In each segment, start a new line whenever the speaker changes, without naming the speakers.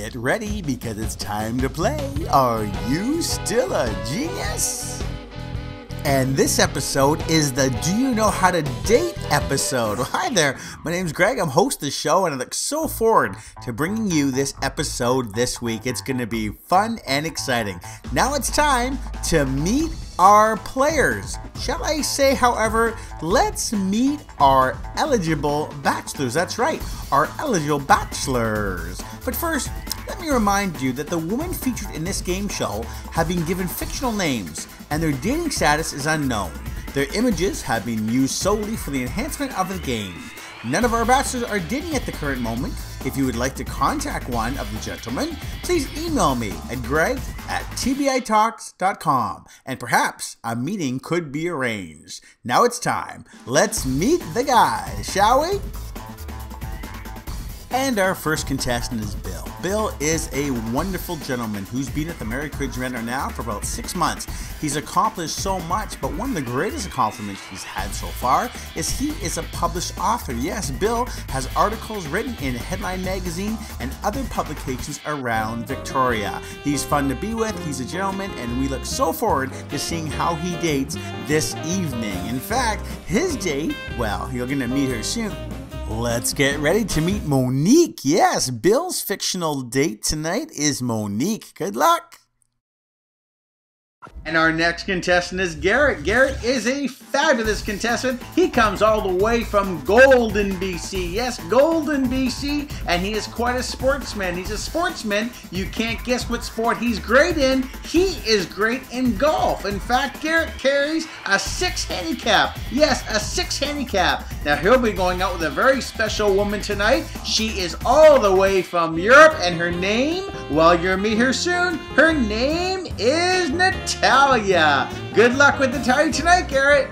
Get ready because it's time to play Are You Still a Genius? And this episode is the Do You Know How to Date episode. Well, hi there, my name's Greg, I'm host of the show and I look so forward to bringing you this episode this week. It's going to be fun and exciting. Now it's time to meet our players. Shall I say, however, let's meet our eligible bachelors. That's right, our eligible bachelors. But first, let me remind you that the women featured in this game show have been given fictional names and their dating status is unknown. Their images have been used solely for the enhancement of the game. None of our bachelors are dating at the current moment. If you would like to contact one of the gentlemen, please email me at greg@tbitalks.com and perhaps a meeting could be arranged. Now it's time. Let's meet the guys, shall we? And our first contestant is Bill. Bill is a wonderful gentleman who's been at the Merrick Ridge Manor now for about 6 months. He's accomplished so much, but one of the greatest accomplishments he's had so far is he is a published author. Yes, Bill has articles written in Headline Magazine and other publications around Victoria. He's fun to be with, he's a gentleman, and we look so forward to seeing how he dates this evening. In fact, his date, well, you're going to meet her soon. Let's get ready to meet Monique. Yes, Bill's fictional date tonight is Monique. Good luck. And our next contestant is Garrett. Garrett is a fabulous contestant. He comes all the way from Golden, BC. Yes, Golden, BC. And he is quite a sportsman. He's a sportsman. You can't guess what sport he's great in. He is great in golf. In fact, Garrett carries a 6 handicap. Yes, a 6 handicap. Now, he'll be going out with a very special woman tonight. She is all the way from Europe. And her name, well, you'll meet her soon. Her name is Natalia. Good luck with the party tonight, Garrett.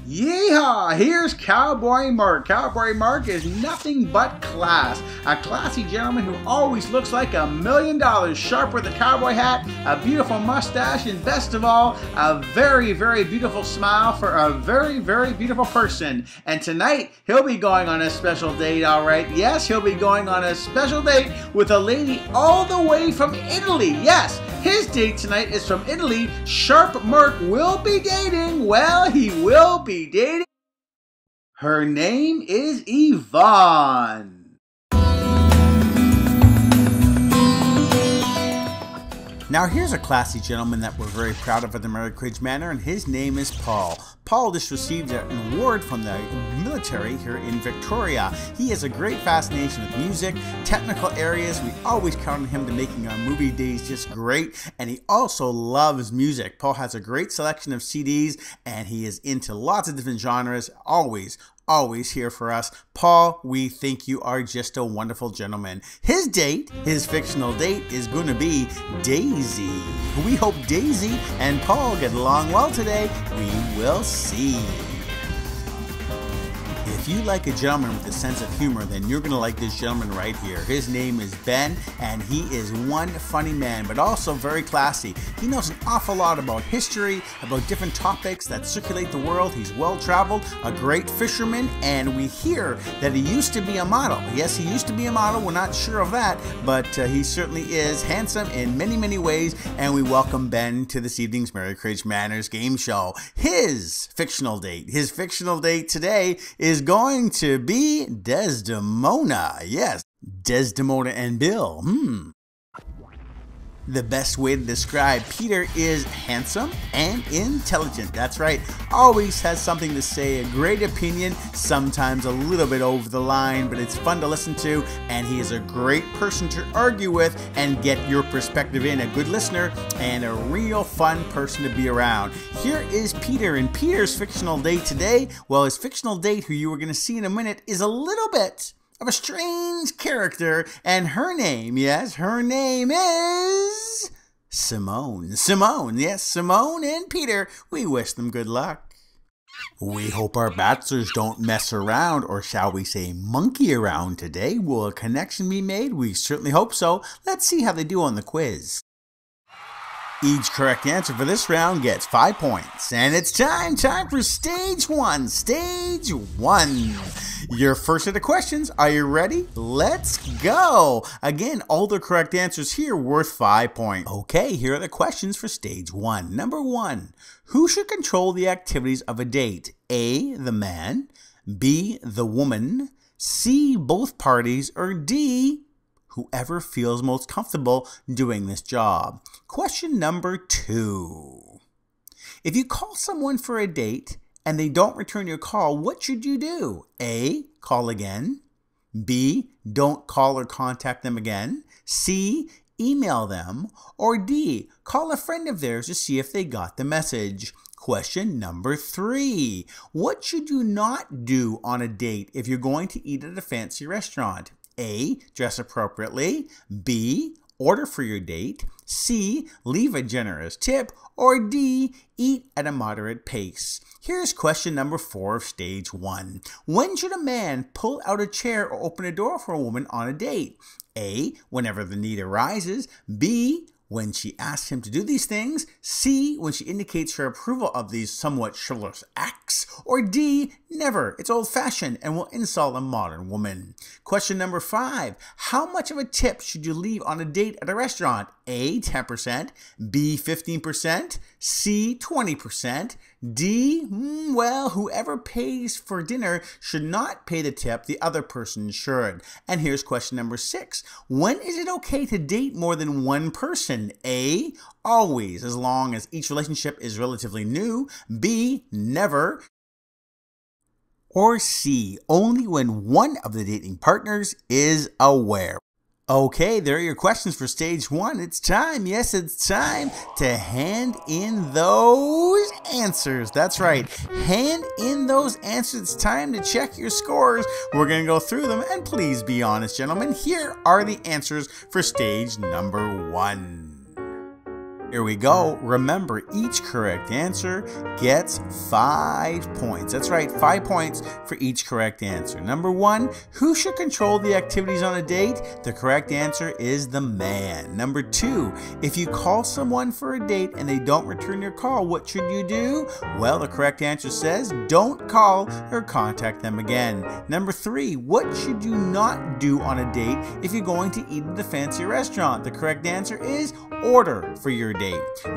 Yeehaw! Here's Cowboy Mark. Cowboy Mark is nothing but class. A classy gentleman who always looks like $1 million, sharp with a cowboy hat, a beautiful mustache, and best of all, a very, very beautiful smile for a very, very beautiful person. And tonight, he'll be going on a special date, all right? Yes, he'll be going on a special date with a lady all the way from Italy. Yes, his date tonight is from Italy. Sharp Mark will be dating. Well, he will be dating. Her name is Yvonne. Now here's a classy gentleman that we're very proud of at the Merrick Ridge Manor, and his name is Paul. Paul just received an award from the military here in Victoria. He has a great fascination with music, technical areas. We always count on him to making our movie days just great, and he also loves music. Paul has a great selection of CDs, and he is into lots of different genres, always here for us. Paul, we think you are just a wonderful gentleman. His date, his fictional date, is going to be Daisy. We hope Daisy and Paul get along well today. We will see. If you like a gentleman with a sense of humor, then you're going to like this gentleman right here. His name is Ben, and he is one funny man, but also very classy. He knows an awful lot about history, about different topics that circulate the world. He's well-traveled, a great fisherman, and we hear that he used to be a model. Yes, he used to be a model. We're not sure of that, but he certainly is handsome in many, many ways, and we welcome Ben to this evening's Merrick Ridge Manor's game show. His fictional date today is going to be Desdemona. Yes, Desdemona and Bill. The best way to describe Peter is handsome and intelligent. That's right. Always has something to say, a great opinion, sometimes a little bit over the line, but it's fun to listen to, and he is a great person to argue with and get your perspective in. A good listener and a real fun person to be around. Here is Peter, and Peter's fictional date today, well, his fictional date, who you are going to see in a minute, is a little bit of a strange character, and her name, yes, her name is Simone. Simone, yes, Simone and Peter, we wish them good luck. We hope our bachelors don't mess around, or shall we say monkey around today. Will a connection be made? We certainly hope so. Let's see how they do on the quiz. Each correct answer for this round gets 5 points. And it's time for stage one. Stage one. Your first set of questions. Are you ready? Let's go. Again, all the correct answers here worth 5 points. Okay, here are the questions for stage one. Number one, who should control the activities of a date? A, the man, B, the woman, C, both parties, or D, whoever feels most comfortable doing this job. Question number two. If you call someone for a date and they don't return your call, what should you do? A, call again. B, don't call or contact them again. C, email them. Or D, call a friend of theirs to see if they got the message. Question number three. What should you not do on a date if you're going to eat at a fancy restaurant? A, dress appropriately. B, order for your date. C, leave a generous tip. Or D, eat at a moderate pace. Here's question number 4 of stage 1. When should a man pull out a chair or open a door for a woman on a date? A, whenever the need arises. B, when she asks him to do these things. C, when she indicates her approval of these somewhat chivalrous acts. Or D, never. It's old-fashioned and will insult a modern woman. Question number 5. How much of a tip should you leave on a date at a restaurant? A, 10%, B, 15%, C, 20%, D, well, whoever pays for dinner should not pay the tip, the other person should. And here's question number 6. When is it okay to date more than one person? A, always, as long as each relationship is relatively new. B, never. Or C, only when one of the dating partners is aware. Okay, there are your questions for stage 1. It's time, yes, it's time to hand in those answers. That's right, hand in those answers. It's time to check your scores. We're going to go through them, and please be honest, gentlemen. Here are the answers for stage number 1. Here we go. Remember, each correct answer gets 5 points. That's right, 5 points for each correct answer. Number 1, who should control the activities on a date? The correct answer is the man. Number 2, if you call someone for a date and they don't return your call, what should you do? Well, the correct answer says don't call or contact them again. Number 3, what should you not do on a date if you're going to eat at a fancy restaurant? The correct answer is order for your date.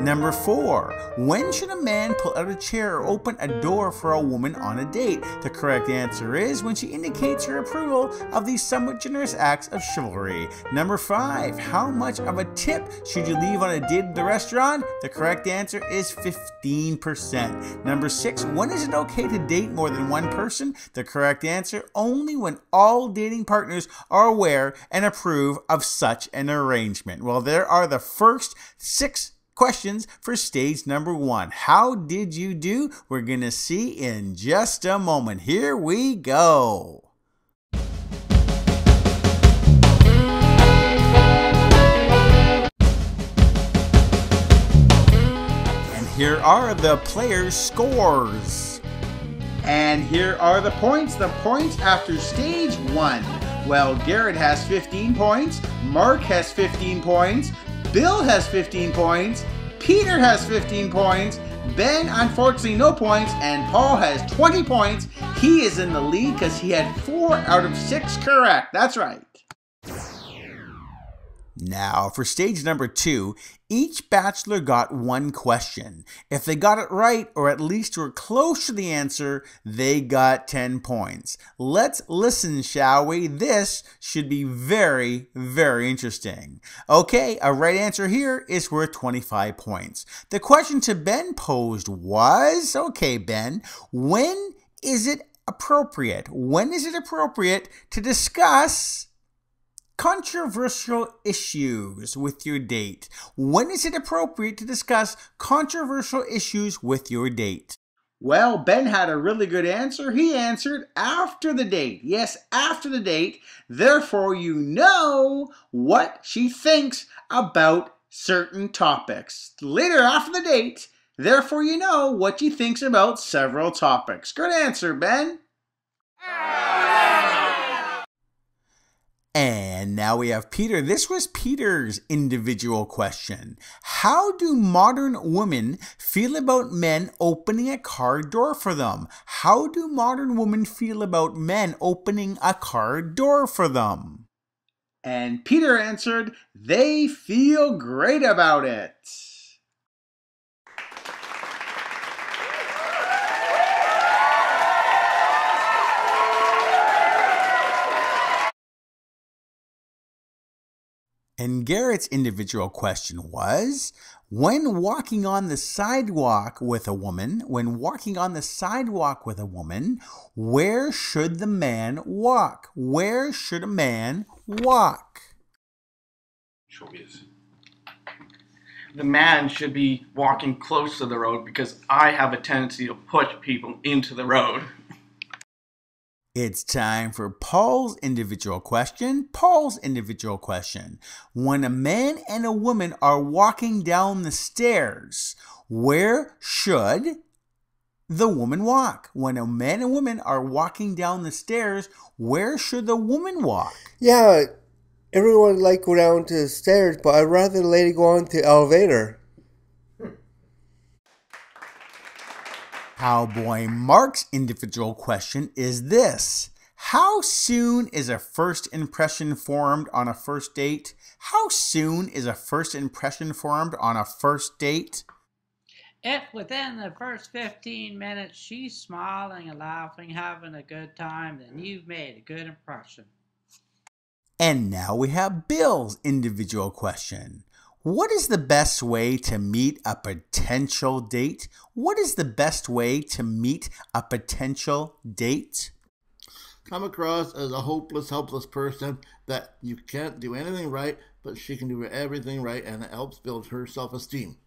Number 4, when should a man pull out a chair or open a door for a woman on a date? The correct answer is when she indicates her approval of these somewhat generous acts of chivalry. Number 5, how much of a tip should you leave on a date at the restaurant? The correct answer is 15%. Number 6, when is it okay to date more than one person? The correct answer, only when all dating partners are aware and approve of such an arrangement. Well, there are the first 6 questions for stage number 1. How did you do? We're going to see in just a moment. Here we go. And here are the players' scores. And here are the points after stage 1. Well, Garrett has 15 points, Mark has 15 points, Bill has 15 points, Peter has 15 points, Ben, unfortunately, no points, and Paul has 20 points. He is in the lead because he had 4 out of 6 correct. That's right. Now, for stage number 2, each bachelor got 1 question. If they got it right, or at least were close to the answer, they got 10 points. Let's listen, shall we? This should be very, very interesting. Okay, a right answer here is worth 25 points. The question to Ben posed was, okay, Ben, when is it appropriate? When is it appropriate to discuss controversial issues with your date? When is it appropriate to discuss controversial issues with your date? Well, Ben had a really good answer. He answered after the date. Yes, after the date. Therefore, you know what she thinks about certain topics. Later, after the date, therefore, you know what she thinks about several topics. Good answer, Ben. And now we have Peter. This was Peter's individual question. How do modern women feel about men opening a car door for them? How do modern women feel about men opening a car door for them? And Peter answered, they feel great about it. And Garrett's individual question was, when walking on the sidewalk with a woman, where should the man walk? Where should a man walk?
Showbiz. The man should be walking close to the road because I have a tendency to push people into the road.
It's time for Paul's individual question. Paul's individual question. When a man and a woman are walking down the stairs, where should the woman walk? When a man and woman are walking down the stairs, where should the woman walk?
Yeah, everyone like go down to the stairs, but I'd rather the lady go on to the elevator.
Cowboy Mark's individual question is this. How soon is a first impression formed on a first date? How soon is a first impression formed on a first date?
If within the first 15 minutes she's smiling and laughing, having a good time, then you've made a good impression.
And now we have Bill's individual question. What is the best way to meet a potential date? What is the best way to meet a potential date?
Come across as a hopeless, helpless person that you can't do anything right, but she can do everything right, and it helps build her self-esteem.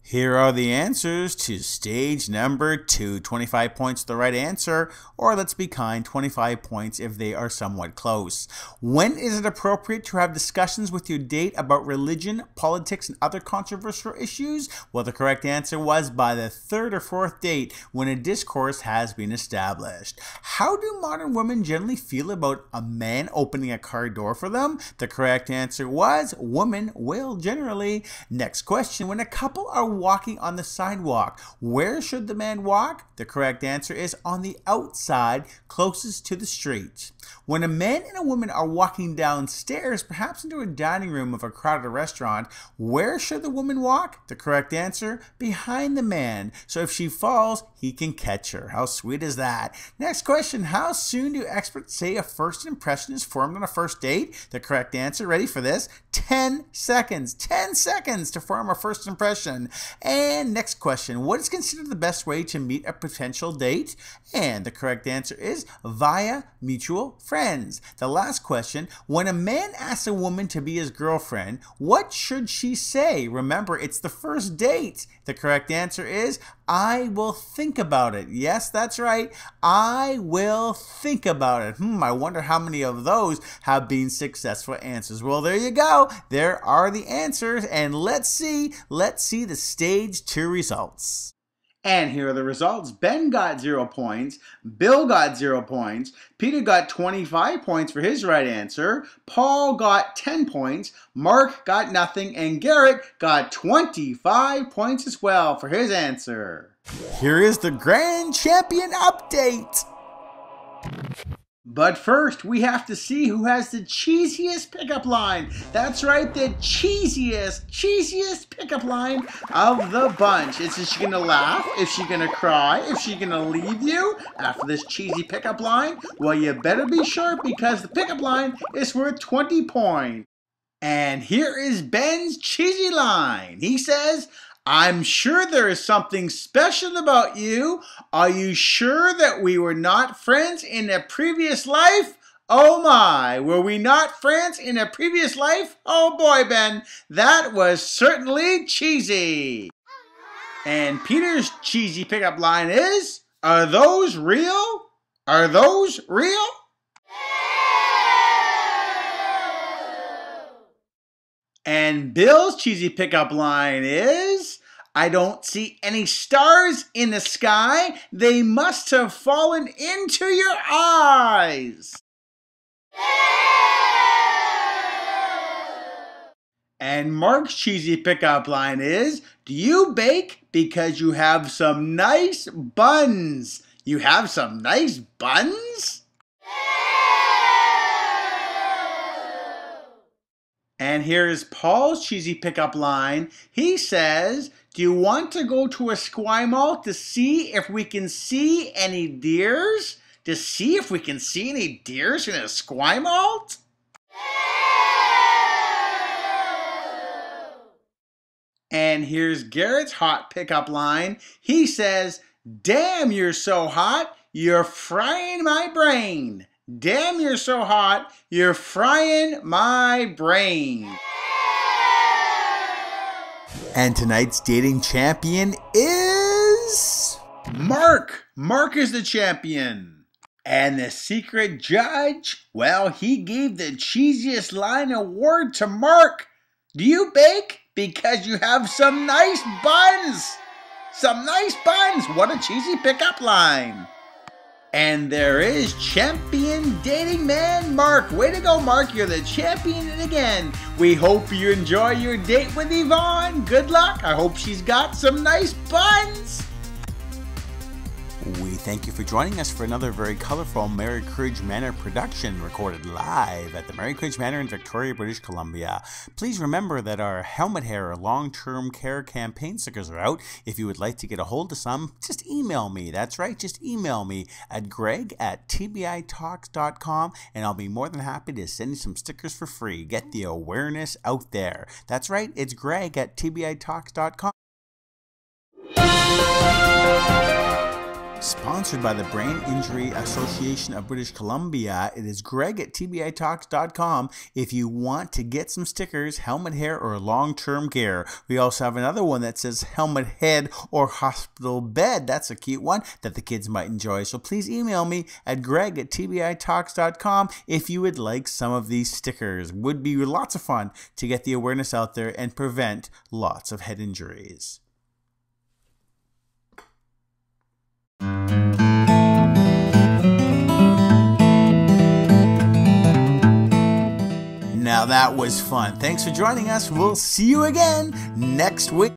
Here are the answers to stage number 2. 25 points the right answer, or let's be kind, 25 points if they are somewhat close. When is it appropriate to have discussions with your date about religion, politics, and other controversial issues? Well, the correct answer was by the 3rd or 4th date when a discourse has been established. How do modern women generally feel about a man opening a car door for them? The correct answer was women will generally. Next question, when a couple are walking on the sidewalk, where should the man walk? The correct answer is on the outside, closest to the street. When a man and a woman are walking downstairs, perhaps into a dining room of a crowded restaurant, where should the woman walk? The correct answer, behind the man. So if she falls, he can catch her. How sweet is that? Next question, how soon do experts say a first impression is formed on a first date? The correct answer, ready for this? 10 seconds. 10 seconds to form a first impression. And next question, what is considered the best way to meet a potential date? And the correct answer is via mutual friends. The last question, when a man asks a woman to be his girlfriend, what should she say? Remember, it's the first date. The correct answer is, I will think about it. Yes, that's right. I will think about it. I wonder how many of those have been successful answers. Well, there you go. There are the answers. And let's see the stage 2 results. And here are the results. Ben got 0 points. Bill got 0 points. Peter got 25 points for his right answer. Paul got 10 points. Mark got nothing. And Garrett got 25 points as well for his answer. Here is the Grand Champion update. But first, we have to see who has the cheesiest pickup line. That's right, the cheesiest pickup line of the bunch. Is she gonna laugh? Is she gonna cry? Is she gonna leave you after this cheesy pickup line? Well, you better be sharp because the pickup line is worth 20 points. And here is Ben's cheesy line. He says, I'm sure there is something special about you. Are you sure that we were not friends in a previous life? Oh my, were we not friends in a previous life? Oh boy, Ben, that was certainly cheesy. And Peter's cheesy pickup line is, are those real? Are those real? And Bill's cheesy pickup line is, I don't see any stars in the sky. They must have fallen into your eyes. And Mark's cheesy pickup line is, do you bake because you have some nice buns? You have some nice buns? And here's Paul's cheesy pickup line. He says, do you want to go to a Esquimalt to see if we can see any deers? To see if we can see any deers in a Esquimalt? And here's Garrett's hot pickup line. He says, damn, you're so hot, you're frying my brain. Damn, you're so hot, you're frying my brain. And tonight's dating champion is Mark. Mark is the champion. And the secret judge, well, he gave the cheesiest line award to Mark. Do you bake because you have some nice buns? Some nice buns. What a cheesy pickup line. And there is champion dating man Mark. Way to go, Mark. You're the champion again. We hope you enjoy your date with Yvonne. Good luck. I hope she's got some nice buns. We thank you for joining us for another very colorful Mary Cridge Manor production recorded live at the Mary Cridge Manor in Victoria, British Columbia. Please remember that our helmet hair long-term care campaign stickers are out. If you would like to get a hold of some, just email me. That's right, just email me at greg@tbitalks.com and I'll be more than happy to send you some stickers for free. Get the awareness out there. That's right, it's greg@tbitalks.com. Sponsored by the Brain Injury Association of British Columbia, it is greg@tbitalks.com if you want to get some stickers, helmet hair, or long-term care. We also have another one that says helmet head or hospital bed. That's a cute one that the kids might enjoy. So please email me at greg@tbitalks.com if you would like some of these stickers. Would be lots of fun to get the awareness out there and prevent lots of head injuries. Now that was fun. Thanks for joining us. We'll see you again next week.